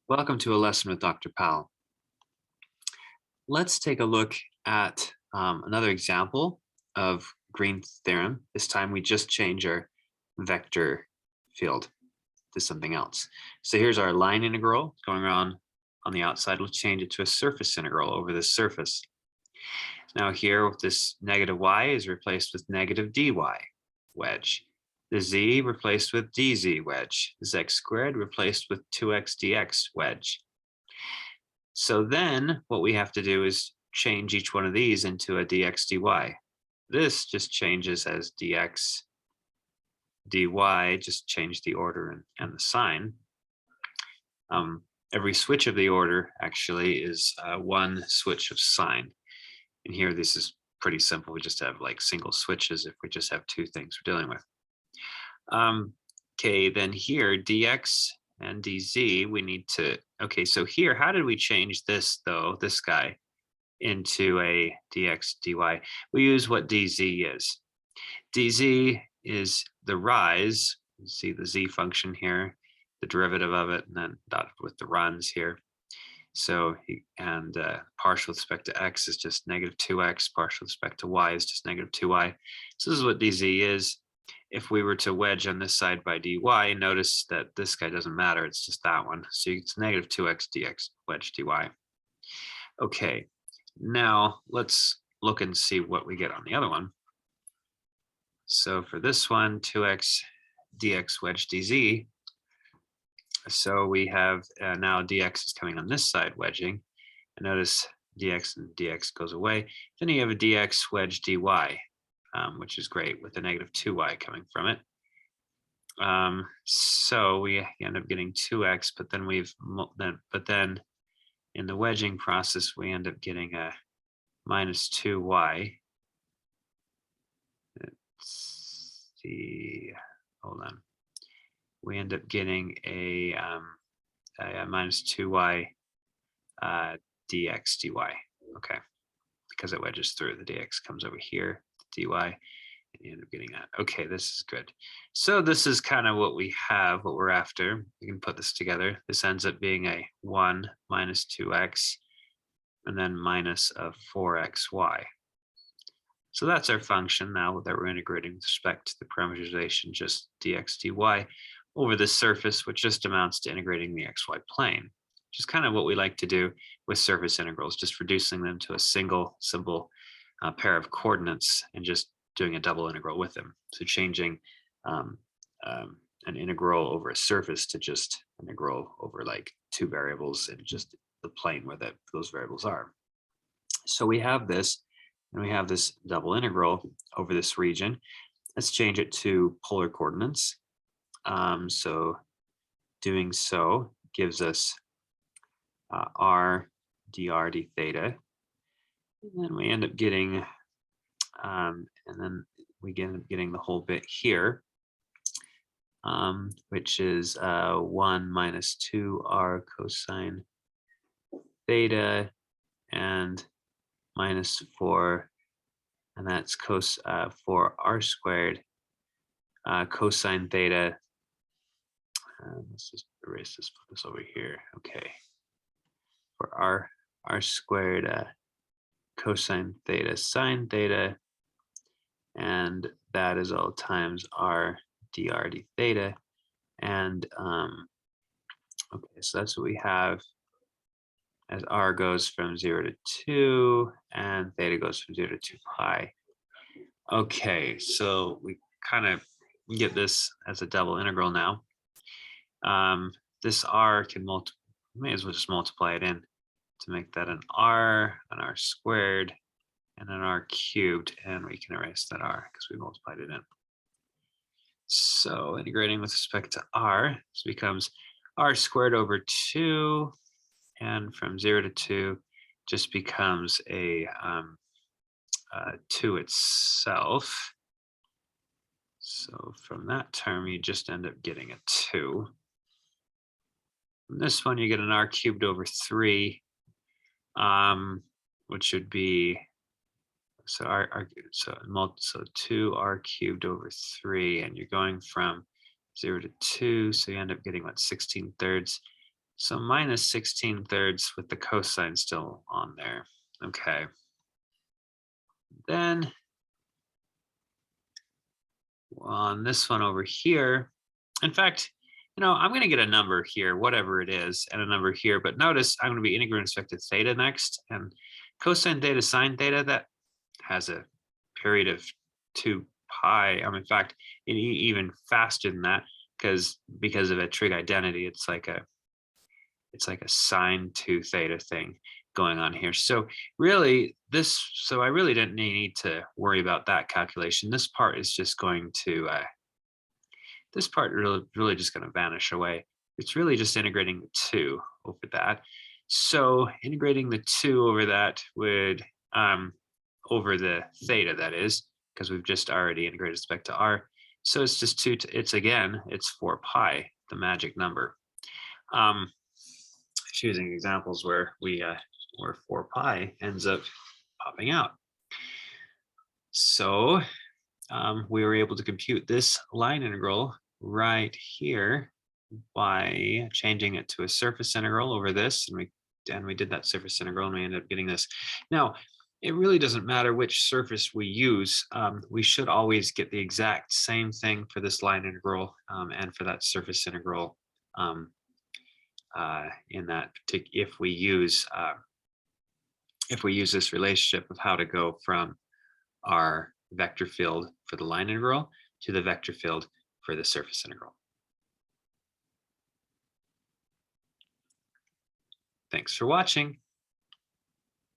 Welcome to a lesson with Dr. Powell. Let's take a look at another example of Green's theorem. This time we just change our vector field to something else. So here's our line integral going on the outside. We'll change it to a surface integral over this surface. Now here with this negative y is replaced with negative dy wedge. The z replaced with dz wedge. This x squared replaced with 2x dx wedge. So then what we have to do is change each one of these into a dx dy. This just changes as dx dy, just change the order and the sign. Every switch of the order actually is one switch of sign. And here this is pretty simple. We just have like single switches if we just have two things we're dealing with. Okay, then here dx and dz, we need to, okay, so here, how did we change this though, this guy, into a dx dy? We use what dz is. Dz is the rise, you see the z function here, the derivative of it, and then dotted with the runs here. So, partial with respect to x is just negative 2x, partial with respect to y is just negative 2y. So this is what dz is. If we were to wedge on this side by dy, notice that this guy doesn't matter, it's just that one. So it's negative 2x dx wedge dy. Okay, now let's look and see what we get on the other one. So for this one, 2x dx wedge dz. So we have now dx is coming on this side wedging. And notice dx and dx goes away. Then you have a dx wedge dy. Which is great with a negative 2y coming from it. So we end up getting 2x, but then in the wedging process, we end up getting a minus 2y. Let's see, hold on. We end up getting a minus 2y dx dy. Okay, because it wedges through, the dx comes over here. Dy, and you end up getting that. Okay, this is good. So this is kind of what we have, what we're after. We can put this together. This ends up being a 1 minus 2x, and then minus of 4xy. So that's our function now that we're integrating with respect to the parameterization, just dx dy over the surface, which just amounts to integrating the xy plane, which is kind of what we like to do with surface integrals, just reducing them to a single simple pair of coordinates and just doing a double integral with them. So changing an integral over a surface to just an integral over like two variables and just the plane where those variables are. So we have this, and we have this double integral over this region. Let's change it to polar coordinates. So doing so gives us r dr d theta. And then we end up getting, and then we end up getting the whole bit here, which is 1 minus 2r cosine theta and minus 4, and that's 4r squared cosine theta. Let's just erase this, put this over here. Okay, for r squared cosine theta sine theta, and that is all times r dr d theta. And okay, so that's what we have as r goes from 0 to 2 and theta goes from 0 to 2 pi. Okay, so we kind of get this as a double integral now. This r can may as well just multiply it in to make that an r squared, and an r cubed, and we can erase that r because we multiplied it in. So integrating with respect to r, this becomes r squared over 2, and from 0 to 2 just becomes a 2 itself. So from that term, you just end up getting a 2. From this one, you get an r cubed over 3, which would be so 2r cubed over 3, and you're going from 0 to 2, so you end up getting what, 16 thirds. So minus 16/3 with the cosine still on there. Okay. Then on this one over here, in fact, I'm going to get a number here, whatever it is, and a number here. But notice I'm going to be integrating respect to theta next. And cosine theta, sine theta, that has a period of 2 pi. In fact, even faster than that, because of a trig identity, it's like a sine 2 theta thing going on here. So really I really didn't need to worry about that calculation. This part is just going to, this part really just going to vanish away. It's really just integrating the 2 over that. So integrating the 2 over that would, over the theta, that is, because we've just already integrated respect to r. So it's just it's 4 pi, the magic number. Choosing examples where where 4 pi ends up popping out. So we were able to compute this line integral right here by changing it to a surface integral over this, and we did that surface integral, and we ended up getting this. Now, it really doesn't matter which surface we use. We should always get the exact same thing for this line integral and for that surface integral. In that particular, if we use this relationship of how to go from our vector field for the line integral to the vector field for the surface integral. Thanks for watching.